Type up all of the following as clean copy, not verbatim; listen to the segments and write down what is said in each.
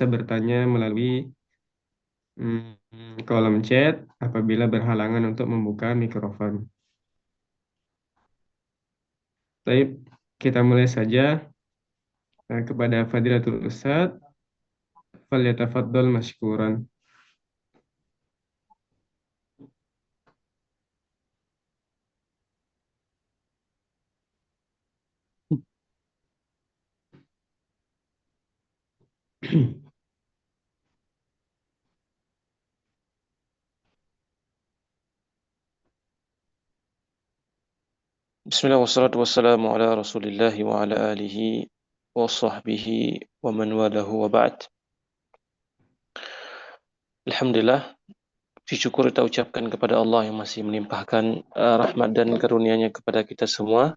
bertanya melalui kolom chat apabila berhalangan untuk membuka mikrofon. Baik, kita mulai saja. Kepada Fadilatul Ustadz, falyatafaddal mashkuran. Bismillah wassalatu wassalamu ala rasulillah wa ala alihi wa sahbihi wa man walahu wa ba'd. Alhamdulillah, puji syukur kita ucapkan kepada Allah yang masih melimpahkan rahmat dan karunia-Nya kepada kita semua,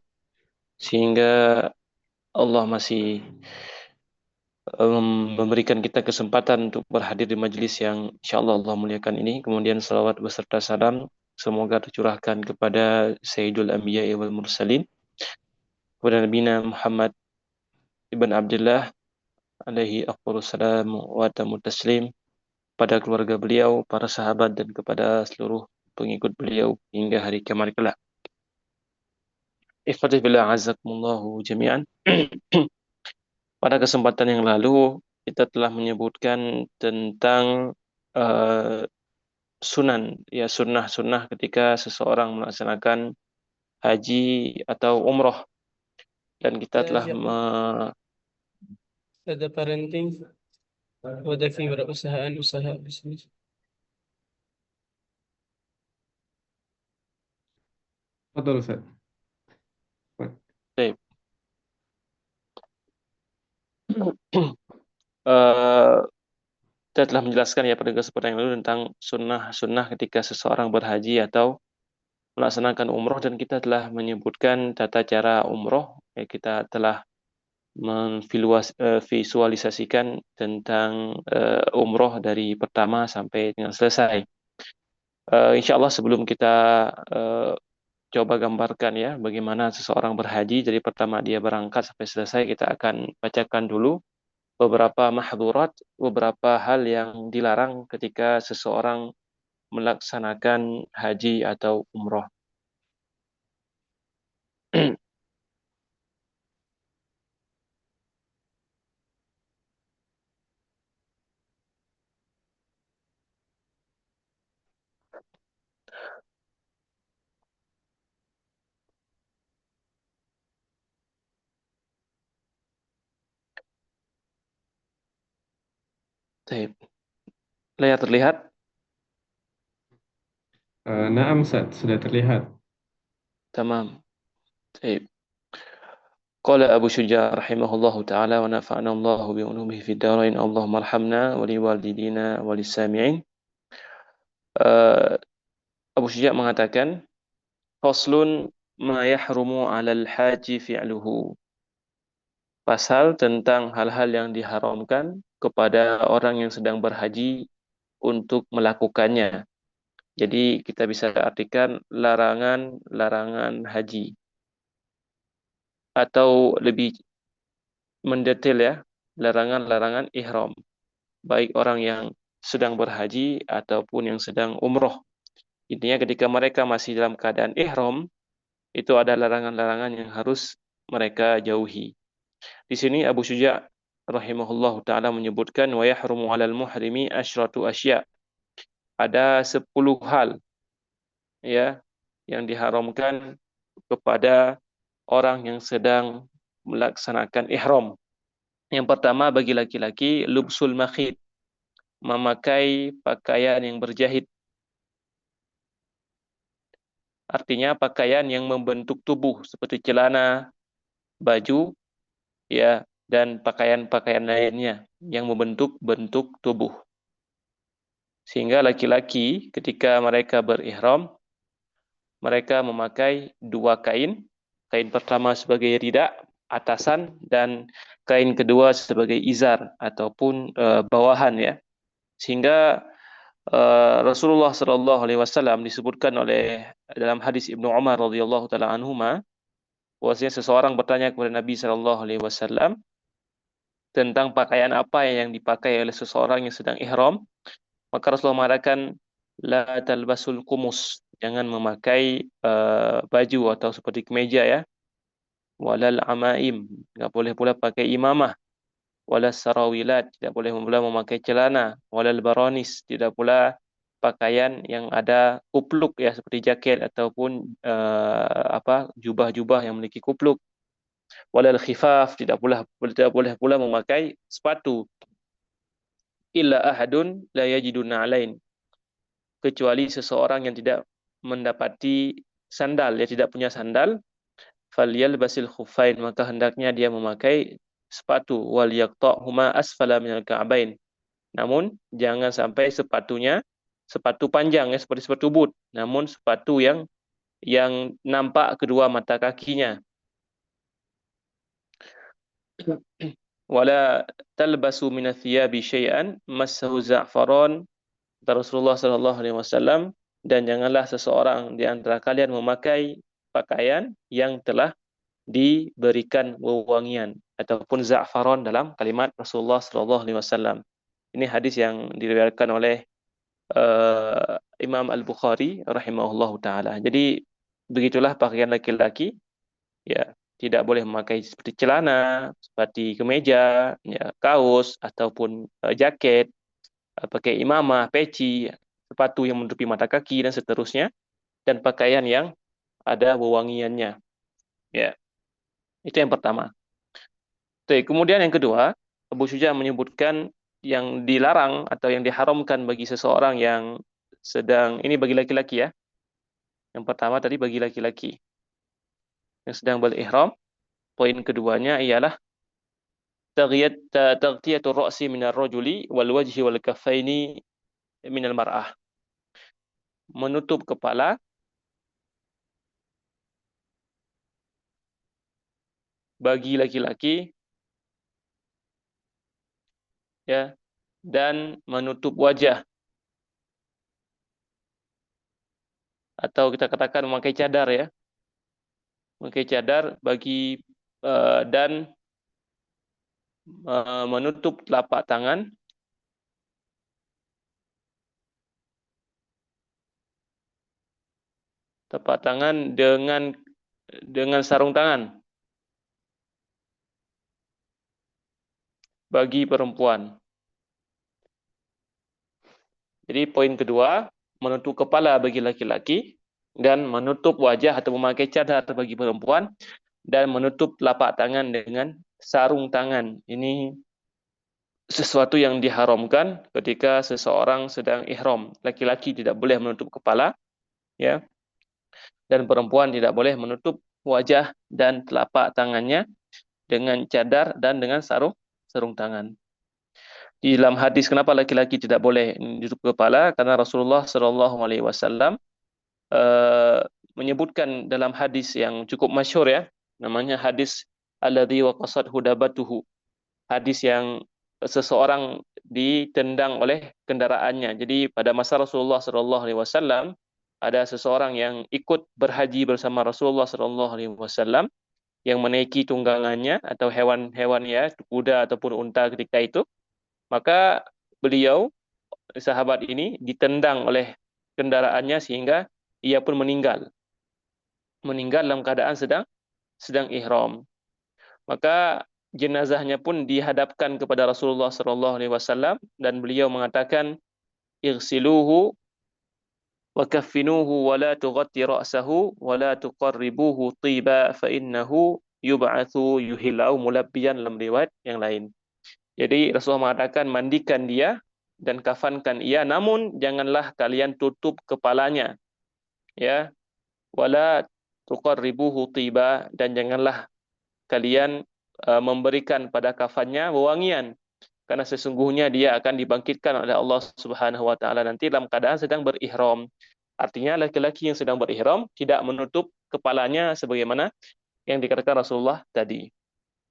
sehingga Allah masih memberikan kita kesempatan untuk berhadir di majelis yang insyaallah Allah muliakan ini. Kemudian salawat beserta salam semoga tercurahkan kepada Sayyidul Anbiya wal Mursalin, kepada Nabi Muhammad ibn Abdullah alaihi afdhalus salam wa tamu taslim, pada keluarga beliau, para sahabat, dan kepada seluruh pengikut beliau hingga hari kiamat kelak. Ikhwati billah azakumullahu jami'an. Pada kesempatan yang lalu kita telah menyebutkan tentang uh, sunnah ketika seseorang melaksanakan haji atau umroh, dan kita telah ada parenting, ada fi usaha bisnis. Betul, Ustaz. Baik. Kita telah menjelaskan ya pada kesempatan yang lalu tentang sunnah ketika seseorang berhaji atau melaksanakan umroh, dan kita telah menyebutkan tata cara umroh. Kita telah memvisualisasikan tentang umroh dari pertama sampai dengan selesai. Insya Allah sebelum kita coba gambarkan ya bagaimana seseorang berhaji dari pertama dia berangkat sampai selesai, kita akan bacakan dulu beberapa mahdhurat, beberapa hal yang dilarang ketika seseorang melaksanakan haji atau umroh. Layar terlihat? Naam, Ustaz, sudah terlihat. Tamam. Baik. Qala Abu Syuja rahimahullahu ta'ala wa nafa'ana Allah bi ulumihi fid dharain. Allahumma arhamna wa liwalidina wa lis-sami'in. Abu Syuja mengatakan, faslun ma yahrumu 'alal haji fi'luhu. Pasal tentang hal-hal yang diharamkan kepada orang yang sedang berhaji untuk melakukannya. Jadi kita bisa artikan larangan-larangan haji, atau lebih mendetail ya, larangan-larangan ihram, baik orang yang sedang berhaji ataupun yang sedang umroh. Intinya ketika mereka masih dalam keadaan ihram, itu ada larangan-larangan yang harus mereka jauhi. Di sini Abu Syuja rahimahullahu ta'ala menyebutkan wa yahrumu 'alal muhrimi asyratu asya. Ada 10 hal ya yang diharamkan kepada orang yang sedang melaksanakan ihram. Yang pertama bagi laki-laki, lubsul makhid, memakai pakaian yang berjahit. Artinya pakaian yang membentuk tubuh seperti celana, baju, ya, dan pakaian-pakaian lainnya yang membentuk bentuk tubuh. Sehingga laki-laki ketika mereka berihram, mereka memakai dua kain. Kain pertama sebagai rida, atasan, dan kain kedua sebagai izar ataupun bawahan ya. Sehingga Rasulullah sallallahu alaihi wasallam disebutkan oleh dalam hadis Ibnu Umar radhiyallahu taala anhuma, bahwasanya seseorang bertanya kepada Nabi sallallahu alaihi wasallam, tentang pakaian apa yang dipakai oleh seseorang yang sedang ihram, maka Rasulullah mengatakan la talbasul kumus, jangan memakai baju atau seperti kemeja ya, walal amaim, enggak boleh pula pakai imamah, walal sarawilat, tidak boleh pula memakai celana, walal baranis, tidak pula pakaian yang ada kupluk ya seperti jaket ataupun jubah-jubah yang memiliki kupluk, walal khifaf, tidak boleh pula memakai sepatu, illa ahadun la yajidun na'lain, kecuali seseorang yang tidak mendapati sandal, ya tidak punya sandal, falyalbasil khuffain, maka hendaknya dia memakai sepatu, wal yaqta'huma asfala minal ka'bain, namun jangan sampai sepatunya sepatu panjang ya seperti sepatu boot, namun sepatu yang nampak kedua mata kakinya. Wala talbasu minath thiyabi syai'an massahu za'faran, kata Rasulullah sallallahu alaihi wasallam, dan janganlah seseorang di antara kalian memakai pakaian yang telah diberikan wewangian ataupun za'faran dalam kalimat Rasulullah sallallahu alaihi wasallam. Ini hadis yang diriwayatkan oleh Imam Al-Bukhari rahimahullahu taala. Jadi begitulah pakaian laki-laki, ya, tidak boleh memakai seperti celana, seperti kemeja, ya, kaos ataupun jaket, pakai imamah, peci, sepatu yang menutupi mata kaki dan seterusnya, dan pakaian yang ada wewangiannya. Ya, itu yang pertama. Kemudian yang kedua, Abu Syuja menyebutkan yang dilarang atau yang diharamkan bagi seseorang yang sedang, ini bagi laki-laki ya. Yang pertama tadi bagi laki-laki yang sedang berihram. Poin keduanya ialah taghtiyatur ra'si minar rajuli wal wajhi wal kaffaini minal mar'ah. Menutup kepala bagi laki-laki, ya, dan menutup wajah, atau kita katakan memakai cadar ya. Memakai cadar bagi dan menutup telapak tangan dengan sarung tangan bagi perempuan. Jadi poin kedua, menutup kepala bagi laki-laki dan menutup wajah atau memakai cadar bagi perempuan, dan menutup telapak tangan dengan sarung tangan. Ini sesuatu yang diharamkan ketika seseorang sedang ihram. Laki-laki tidak boleh menutup kepala, ya, dan perempuan tidak boleh menutup wajah dan telapak tangannya dengan cadar dan dengan sarung tangan. Di dalam hadis kenapa laki-laki tidak boleh menutup kepala, karena Rasulullah Shallallahu Alaihi Wasallam menyebutkan dalam hadis yang cukup masyhur ya, namanya hadis alladzi waqasat hudabatuhu, hadis yang seseorang ditendang oleh kendaraannya. Jadi pada masa Rasulullah Shallallahu Alaihi Wasallam ada seseorang yang ikut berhaji bersama Rasulullah Shallallahu Alaihi Wasallam yang menaiki tunggangannya atau hewan-hewan ya, kuda ataupun unta ketika itu. Maka beliau, sahabat ini, ditendang oleh kendaraannya sehingga ia pun meninggal. Meninggal dalam keadaan sedang ihram. Maka jenazahnya pun dihadapkan kepada Rasulullah SAW dan beliau mengatakan, "Igsiluhu wa kaffinuhu wa la tughatti ra'sahu wa la tuqarribuhu tiba fa innahu yub'atsu yuhillau mulabbiyan", dalam riwayat yang lain. Jadi Rasulullah mengatakan, mandikan dia dan kafankan ia, namun janganlah kalian tutup kepalanya, ya, wala tuqarribuhu tiba, dan janganlah kalian memberikan pada kafannya wewangian, karena sesungguhnya dia akan dibangkitkan oleh Allah Subhanahu wa taala nanti dalam keadaan sedang berihram. Artinya laki-laki yang sedang berihram tidak menutup kepalanya sebagaimana yang dikatakan Rasulullah tadi,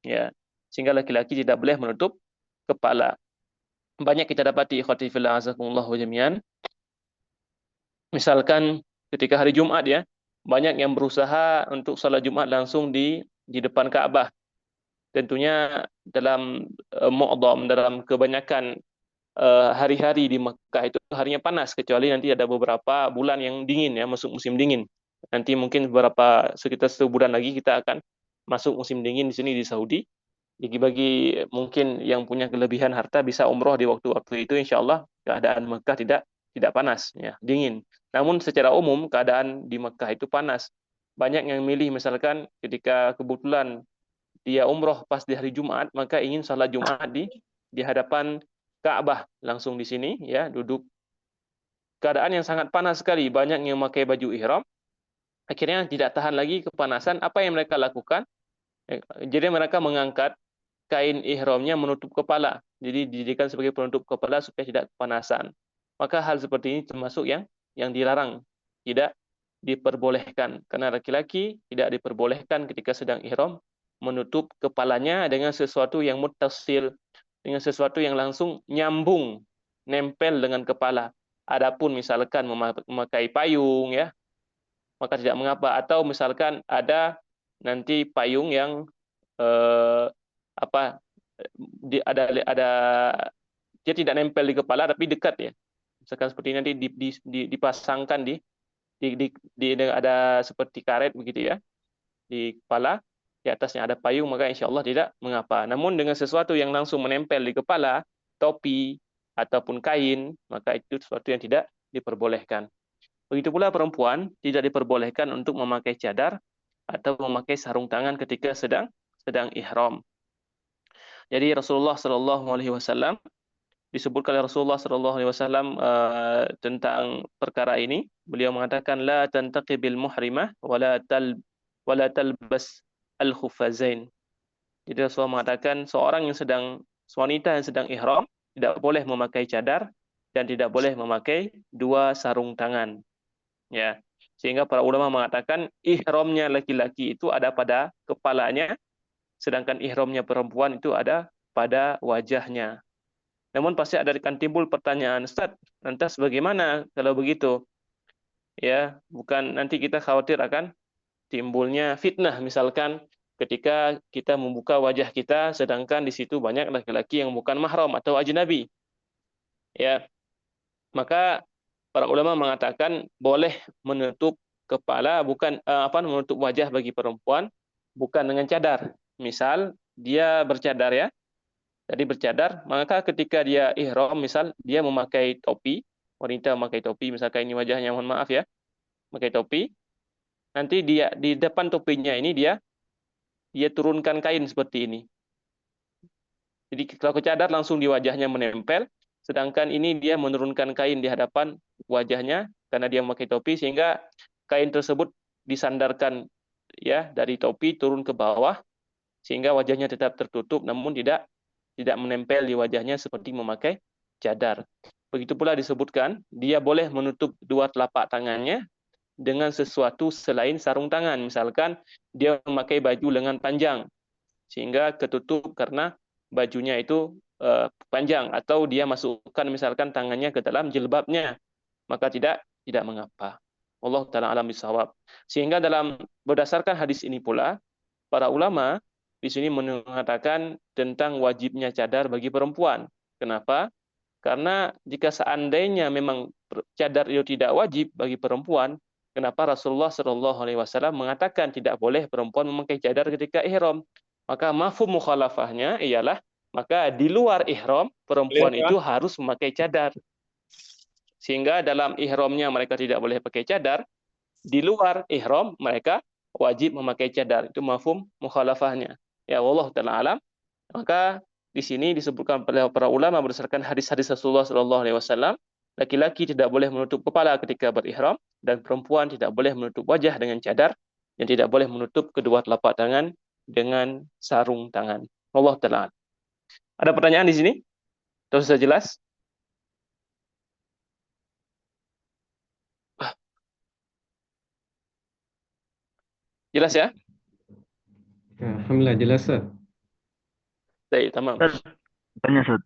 ya, sehingga laki-laki tidak boleh menutup kepala. Banyak kita dapati ikhwati fillah azakumullah jami'an. Misalkan ketika hari Jumat ya, banyak yang berusaha untuk salat Jumat langsung di depan Ka'bah. tentunya dalam mu'dham, dalam kebanyakan hari-hari di Mekah itu harinya panas, kecuali nanti ada beberapa bulan yang dingin ya, masuk musim dingin. Nanti mungkin sekitar 1 bulan lagi kita akan masuk musim dingin di sini di Saudi. Jadi bagi mungkin yang punya kelebihan harta bisa umroh di waktu-waktu itu, insya Allah keadaan Mekah tidak panas, ya, dingin. Namun secara umum keadaan di Mekah itu panas. Banyak yang milih misalkan ketika kebetulan dia umroh pas di hari Jumat, maka ingin salat Jumat di hadapan Ka'bah langsung di sini, ya, duduk. Keadaan yang sangat panas sekali, banyak yang memakai baju ihram. Akhirnya tidak tahan lagi kepanasan. Apa yang mereka lakukan? Jadi mereka mengangkat kain ihramnya menutup kepala. Jadi dijadikan sebagai penutup kepala supaya tidak kepanasan. Maka hal seperti ini termasuk yang dilarang, tidak diperbolehkan. Karena laki-laki tidak diperbolehkan ketika sedang ihram menutup kepalanya dengan sesuatu yang muttasil, dengan sesuatu yang langsung nyambung, nempel dengan kepala. Adapun misalkan memakai payung, ya, maka tidak mengapa. Atau misalkan ada nanti payung yang apa ada dia tidak nempel di kepala tapi dekat, ya. Misalkan seperti ini nanti dipasangkan ada seperti karet begitu, ya, di kepala, di atasnya ada payung, maka insya Allah tidak mengapa. Namun dengan sesuatu yang langsung menempel di kepala, topi ataupun kain, maka itu sesuatu yang tidak diperbolehkan. Begitu pula perempuan tidak diperbolehkan untuk memakai cadar atau memakai sarung tangan ketika sedang ihram. Jadi Rasulullah Shallallahu Alaihi Wasallam, disebutkan oleh Rasulullah Shallallahu Alaihi Wasallam tentang perkara ini, beliau mengatakan la tantaqibil muhrimah wala talbas al khufazain. Jadi Rasulullah mengatakan wanita yang sedang ihram tidak boleh memakai cadar dan tidak boleh memakai 2 sarung tangan, ya. Sehingga para ulama mengatakan ihramnya laki-laki itu ada pada kepalanya, sedangkan ihramnya perempuan itu ada pada wajahnya. Namun pasti akan timbul pertanyaan, Ustaz, lantas bagaimana kalau begitu? Ya, bukan nanti kita khawatir akan timbulnya fitnah, misalkan ketika kita membuka wajah kita sedangkan di situ banyak laki-laki yang bukan mahram atau ajnabi, ya. Maka para ulama mengatakan boleh menutup kepala, bukan menutup wajah bagi perempuan bukan dengan cadar. Misal dia bercadar, ya. Jadi bercadar, maka ketika dia ihram, misal dia memakai topi, wanita memakai topi, misalkan ini wajahnya, mohon maaf ya, memakai topi, nanti dia di depan topinya ini dia turunkan kain seperti ini. Jadi kalau cadar langsung di wajahnya menempel, sedangkan ini dia menurunkan kain di hadapan wajahnya karena dia memakai topi, sehingga kain tersebut disandarkan, ya, dari topi turun ke bawah sehingga wajahnya tetap tertutup namun tidak menempel di wajahnya seperti memakai cadar. Begitu pula disebutkan dia boleh menutup 2 telapak tangannya dengan sesuatu selain sarung tangan. Misalkan dia memakai baju lengan panjang sehingga ketutup karena bajunya itu panjang, atau dia masukkan misalkan tangannya ke dalam jilbabnya, maka tidak mengapa. Allah taala alam bisawab. Sehingga berdasarkan hadis ini pula para ulama di sini mengatakan tentang wajibnya cadar bagi perempuan. Kenapa? Karena jika seandainya memang cadar itu tidak wajib bagi perempuan, kenapa Rasulullah Shallallahu Alaihi Wasallam mengatakan tidak boleh perempuan memakai cadar ketika ihram? Maka mafhum mukhalafahnya ialah maka di luar ihram perempuan itu harus memakai cadar. Sehingga dalam ihramnya mereka tidak boleh pakai cadar, di luar ihram mereka wajib memakai cadar. Itu mafhum mukhalafahnya. Ya, wallahu taala alam. Maka di sini disebutkan oleh para ulama berdasarkan hadis-hadis Rasulullah Shallallahu Alaihi Wasallam, laki-laki tidak boleh menutup kepala ketika berihram dan perempuan tidak boleh menutup wajah dengan cadar dan tidak boleh menutup kedua telapak tangan dengan sarung tangan. Allah taala. Ada pertanyaan di sini? Terus sudah jelas? Jelas ya? Alhamdulillah jelas, Ustaz. Baik, tamam. Tanya, Ustaz.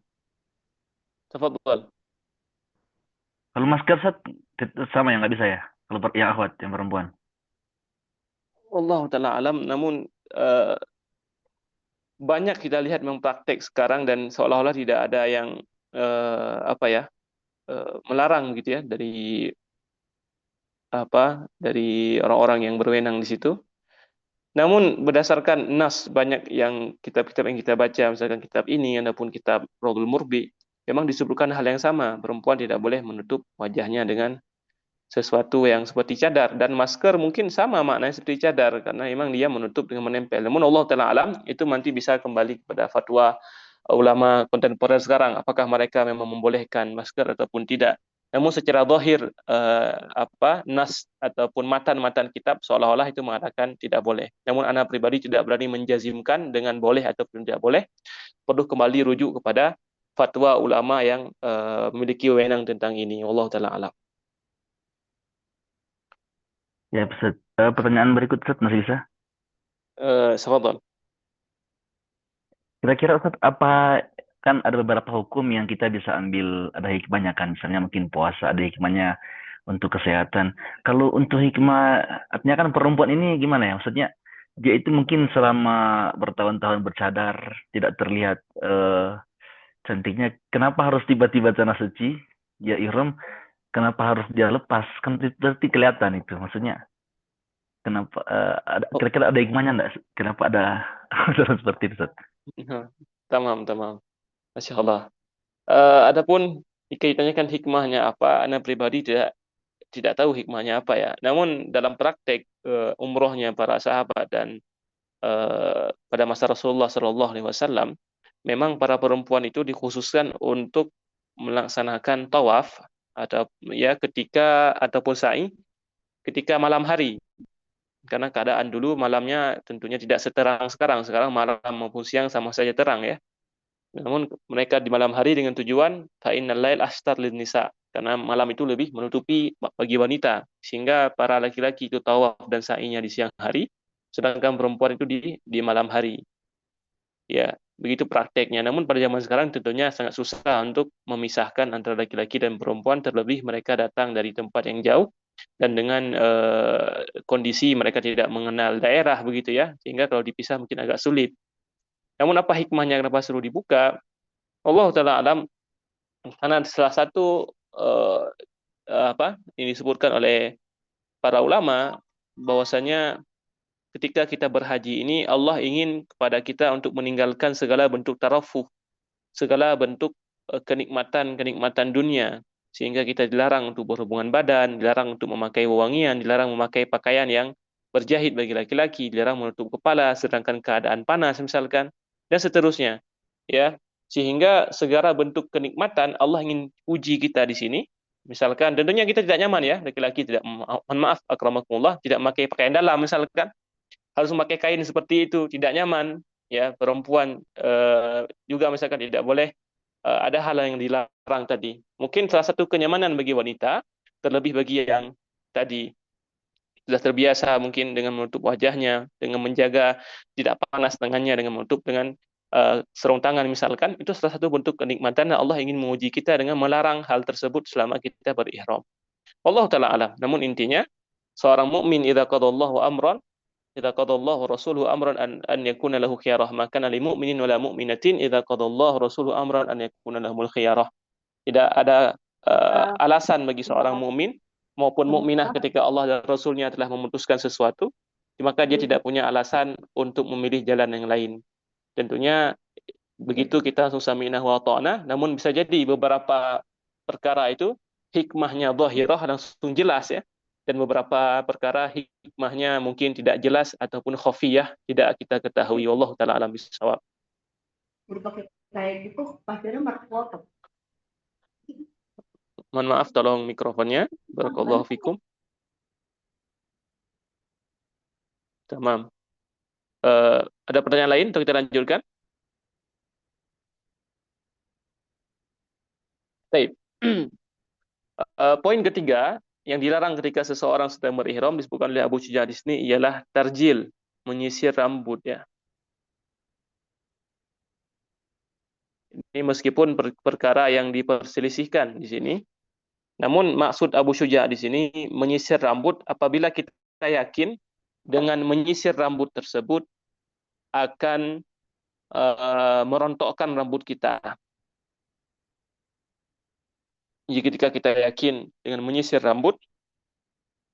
Tafadhol. Kalau masker, Ustaz, sama yang nggak bisa ya? Kalau yang akhwat, yang perempuan. Allah taala alam, namun banyak kita lihat memang praktek sekarang dan seolah-olah tidak ada yang melarang gitu ya dari orang-orang yang berwenang di situ. Namun berdasarkan nas banyak yang kitab-kitab yang kita baca, misalkan kitab ini ataupun kitab Raudhul Murbi, memang disebutkan hal yang sama. Perempuan tidak boleh menutup wajahnya dengan sesuatu yang seperti cadar, dan masker mungkin sama maknanya seperti cadar karena memang dia menutup dengan menempel. Namun Allah Ta'ala alam itu nanti bisa kembali kepada fatwa ulama kontemporer sekarang, apakah mereka memang membolehkan masker ataupun tidak. Namun secara zahir nas ataupun matan-matan kitab seolah-olah itu mengatakan tidak boleh. Namun ana pribadi tidak berani menjazimkan dengan boleh ataupun tidak boleh. Perlu kembali rujuk kepada fatwa ulama yang memiliki wewenang tentang ini. Wallahu taala alam. Ya, Ustaz. Pertanyaan berikut, Ustaz, masih bisa? Tafadhal. Kira-kira Ustaz, kan ada beberapa hukum yang kita bisa ambil, ada hikmahnya kan, misalnya mungkin puasa ada hikmahnya untuk kesehatan. Kalau untuk hikmah, artinya kan perempuan ini gimana ya, maksudnya dia itu mungkin selama bertahun-tahun bercadar, tidak terlihat cantiknya, kenapa harus tiba-tiba tanah suci, ya ihram, kenapa harus dia lepas, kan berarti kelihatan itu, maksudnya kenapa, kira-kira ada hikmahnya enggak, kenapa ada aturan seperti itu, Ustaz? Tamam. Masya Allah. Adapun jika ditanyakan hikmahnya apa, Anda pribadi tidak tahu hikmahnya apa ya. Namun dalam praktek umrohnya para sahabat dan pada masa Rasulullah Shallallahu Alaihi Wasallam, memang para perempuan itu dikhususkan untuk melaksanakan tawaf atau ya ataupun sa'i ketika malam hari. Karena keadaan dulu malamnya tentunya tidak seterang sekarang. Sekarang malam maupun siang sama saja terang ya. Namun mereka di malam hari dengan tujuan fa'innal lail astar lin nisa, karena malam itu lebih menutupi bagi wanita, sehingga para laki-laki itu tawaf dan sa'inya di siang hari, sedangkan perempuan itu di malam hari. Ya, begitu prakteknya. Namun pada zaman sekarang tentunya sangat susah untuk memisahkan antara laki-laki dan perempuan, terlebih mereka datang dari tempat yang jauh dan dengan kondisi mereka tidak mengenal daerah begitu ya, sehingga kalau dipisah mungkin agak sulit. Namun apa hikmahnya kenapa suruh dibuka? Allah Ta'ala alam, karena salah satu ini disebutkan oleh para ulama bahwasanya ketika kita berhaji ini Allah ingin kepada kita untuk meninggalkan segala bentuk tarafuh, segala bentuk kenikmatan dunia, sehingga kita dilarang untuk berhubungan badan, dilarang untuk memakai wewangian, dilarang memakai pakaian yang berjahit bagi laki-laki, dilarang menutup kepala sedangkan keadaan panas misalkan, dan seterusnya. Ya, sehingga segala bentuk kenikmatan Allah ingin uji kita di sini. Misalkan tentunya kita tidak nyaman ya, laki-laki tidak, mohon maaf akramakumullah, tidak memakai pakaian dalam misalkan, harus memakai kain seperti itu, tidak nyaman ya. Perempuan juga misalkan tidak boleh, ada hal yang dilarang tadi. Mungkin salah satu kenyamanan bagi wanita, terlebih bagi yang tadi sudah terbiasa mungkin dengan menutup wajahnya, dengan menjaga tidak panas tangannya, dengan menutup dengan sarung tangan misalkan, itu salah satu bentuk kenikmatan dan Allah ingin menguji kita dengan melarang hal tersebut selama kita berihram. Allah Ta'ala alam. Namun intinya, seorang mukmin idza qadallahu amran, idza qadallahu rasuluhu amran an yakuna lahu khiyarah, maka lil mu'minin wala mu'minatin idza qadallahu rasuluhu amran an yakuna lahumul khiyarah. Tidak ada alasan bagi seorang mukmin maupun mukminah ketika Allah dan Rasulnya telah memutuskan sesuatu, maka dia tidak punya alasan untuk memilih jalan yang lain. Tentunya begitu kita langsung sami'na wa ta'na, namun bisa jadi beberapa perkara itu hikmahnya zahirah langsung jelas ya, dan beberapa perkara hikmahnya mungkin tidak jelas ataupun khafiyah tidak kita ketahui. Wallahu taala alam bisawab. Berpakai kayak gitu pasirnya market. Mohon maaf, tolong mikrofonnya. Barakallahu fikum. Tamam. Ada pertanyaan lain atau kita lanjutkan? Baik. Poin ketiga yang dilarang ketika seseorang sedang berihram disebutkan oleh Abu Syuja di sini ialah tarjil, menyisir rambut ya. Ini meskipun perkara yang diperselisihkan di sini, namun maksud Abu Syuja di sini menyisir rambut apabila kita yakin dengan menyisir rambut tersebut akan merontokkan rambut kita. Jadi ketika kita yakin dengan menyisir rambut,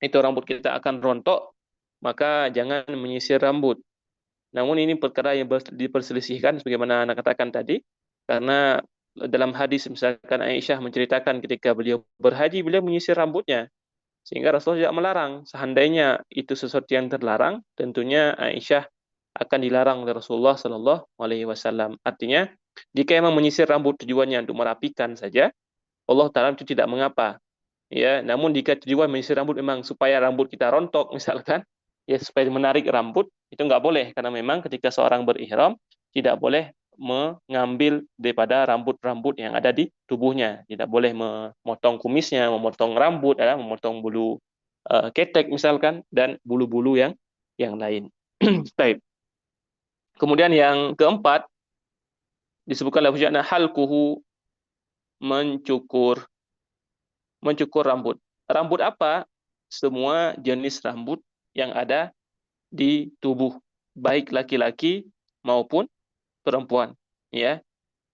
itu rambut kita akan rontok, maka jangan menyisir rambut. Namun ini perkara yang diperselisihkan sebagaimana Anda katakan tadi, karena dalam hadis misalkan Aisyah menceritakan ketika beliau berhaji, beliau menyisir rambutnya. Sehingga Rasulullah tidak melarang. Seandainya itu sesuatu yang terlarang, tentunya Aisyah akan dilarang oleh Rasulullah Sallallahu Alaihi Wasallam. Artinya, jika memang menyisir rambut tujuannya untuk merapikan saja, Allah Taala itu tidak mengapa. Ya, namun jika tujuan menyisir rambut memang supaya rambut kita rontok, misalkan, ya supaya menarik rambut, itu nggak boleh karena memang ketika seorang berihram tidak boleh mengambil daripada rambut-rambut yang ada di tubuhnya, tidak boleh memotong kumisnya, memotong rambut, memotong bulu ketek misalkan dan bulu-bulu yang lain. Baik. Kemudian yang keempat disebutkan lafaznya halquhu, mencukur rambut. Rambut apa? Semua jenis rambut yang ada di tubuh, baik laki-laki maupun perempuan, ya.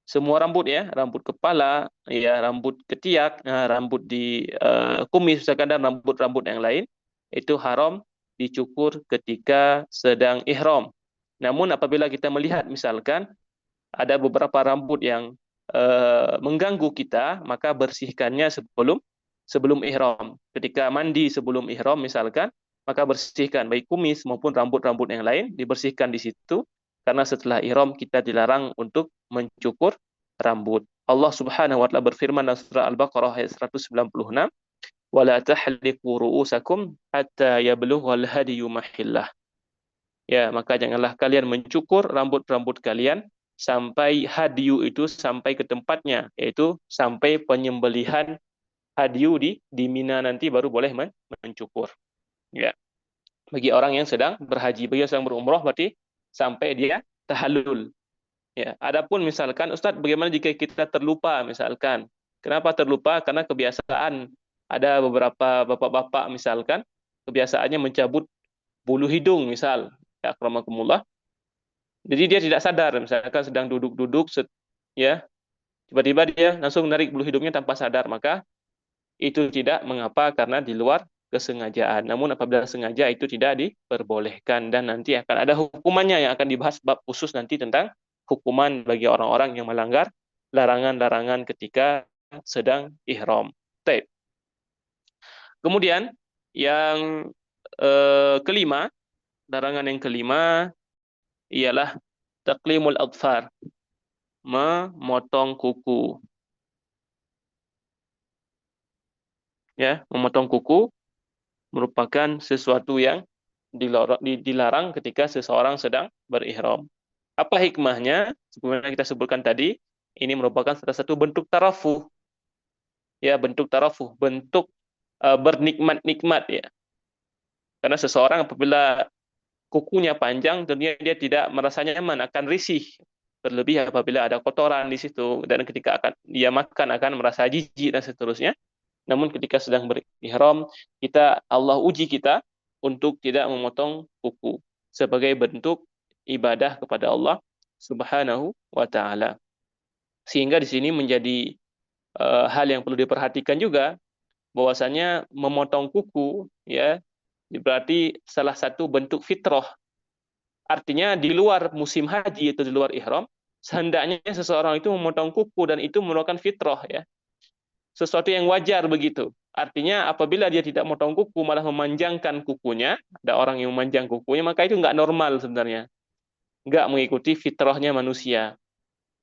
Semua rambut ya, rambut kepala, ya, rambut ketiak, rambut di kumis misalkan dan rambut-rambut yang lain itu haram dicukur ketika sedang ihram. Namun apabila kita melihat misalkan ada beberapa rambut yang mengganggu kita, maka bersihkannya sebelum ihram. Ketika mandi sebelum ihram misalkan, maka bersihkan baik kumis maupun rambut-rambut yang lain, dibersihkan di situ karena setelah ihram kita dilarang untuk mencukur rambut. Allah Subhanahu wa taala berfirman dalam surah Al-Baqarah ayat 196, "Wala tahliqu ru'usakum hatta yablughal hadiyu mahillah." Ya, maka janganlah kalian mencukur rambut-rambut kalian sampai hadiyu itu sampai ke tempatnya, yaitu sampai penyembelihan hadiyu di Mina nanti baru boleh mencukur. Ya. Bagi orang yang sedang berhaji, bagi yang sedang berumrah berarti sampai dia tahallul. Ya, adapun misalkan Ustadz, bagaimana jika kita terlupa misalkan? Kenapa terlupa? Karena kebiasaan ada beberapa bapak-bapak misalkan kebiasaannya mencabut bulu hidung misal, ya akramakumullah. Jadi dia tidak sadar misalkan sedang duduk-duduk ya, tiba-tiba dia langsung menarik bulu hidungnya tanpa sadar, maka itu tidak mengapa karena di luar kesengajaan. Namun apabila sengaja itu tidak diperbolehkan dan nanti akan ada hukumannya yang akan dibahas bab khusus nanti tentang hukuman bagi orang-orang yang melanggar larangan-larangan ketika sedang ihram. Baik. Kemudian yang kelima, larangan yang kelima ialah taqlimul adfar, memotong kuku. Ya, memotong kuku merupakan sesuatu yang dilarang ketika seseorang sedang berihram. Apa hikmahnya? Sebenarnya kita sebutkan tadi, ini merupakan salah satu bentuk tarafuh. Ya, bentuk tarafuh, bentuk bernikmat-nikmat ya. Karena seseorang apabila kukunya panjang, tentunya dia tidak merasa nyaman, akan risih. Terlebih apabila ada kotoran di situ dan ketika dia makan akan merasa jijik dan seterusnya. Namun ketika sedang berihram, Allah uji kita untuk tidak memotong kuku sebagai bentuk ibadah kepada Allah Subhanahu wa taala. Sehingga di sini menjadi hal yang perlu diperhatikan juga bahwasanya memotong kuku ya berarti salah satu bentuk fitrah. Artinya di luar musim haji atau di luar ihram, sehendaknya seseorang itu memotong kuku dan itu merupakan fitrah ya. Sesuatu yang wajar begitu. Artinya apabila dia tidak memotong kuku malah memanjangkan kukunya, ada orang yang memanjang kukunya, maka itu nggak normal sebenarnya. Nggak mengikuti fitrahnya manusia.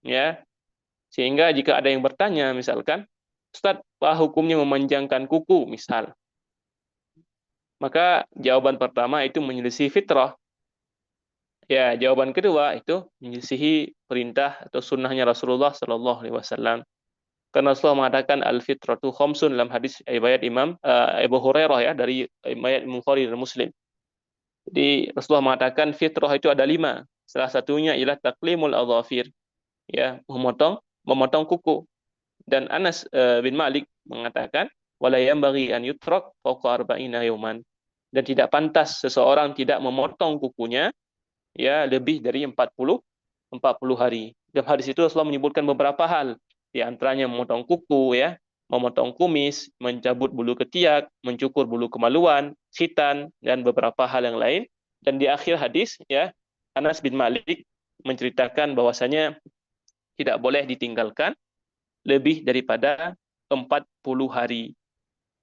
Ya. Sehingga jika ada yang bertanya misalkan, Ustaz, apa hukumnya memanjangkan kuku misal? Maka jawaban pertama itu menyelisihi fitrah. Ya, jawaban kedua itu menyelisihi perintah atau sunnahnya Rasulullah Sallallahu Alaihi Wasallam. Karena Rasulullah mengatakan al-fitratu khamsun dalam hadis riwayat Imam Abu Hurairah ya dari riwayat Bukhari dan Muslim. Jadi Rasulullah mengatakan fitrah itu ada 5. Salah satunya ialah taqlimul adhafir, ya, memotong kuku. Dan Anas bin Malik mengatakan wala yanbaghi an yutrak fawqa 40 yawman. Dan tidak pantas seseorang tidak memotong kukunya ya lebih dari 40 40 hari. Dalam hadis itu Rasulullah menyebutkan beberapa hal, di antaranya memotong kuku, ya, memotong kumis, mencabut bulu ketiak, mencukur bulu kemaluan, khitan, dan beberapa hal yang lain. Dan di akhir hadis, ya, Anas bin Malik menceritakan bahwasanya tidak boleh ditinggalkan lebih daripada 40 hari.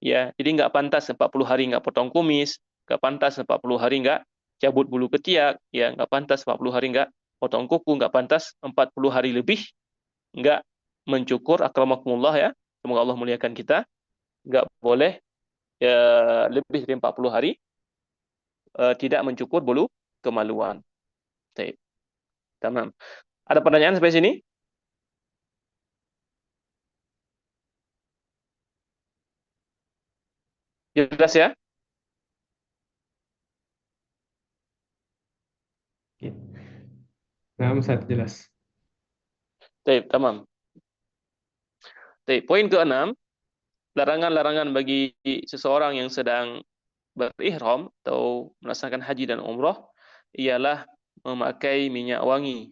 Ya, jadi nggak pantas 40 hari nggak potong kumis, nggak pantas 40 hari nggak cabut bulu ketiak, ya, nggak pantas 40 hari nggak potong kuku, nggak pantas 40 hari lebih nggak mencukur, akramakumullah, ya, semoga Allah muliakan kita, nggak boleh lebih dari 40 hari tidak mencukur bulu kemaluan. Baik. Tamam. Ada pertanyaan sampai sini? Jelas ya? Nah, Ustaz, jelas. Baik, tamam. Baik, poin ke-6, larangan-larangan bagi seseorang yang sedang berihram atau melaksanakan haji dan umroh ialah memakai minyak wangi.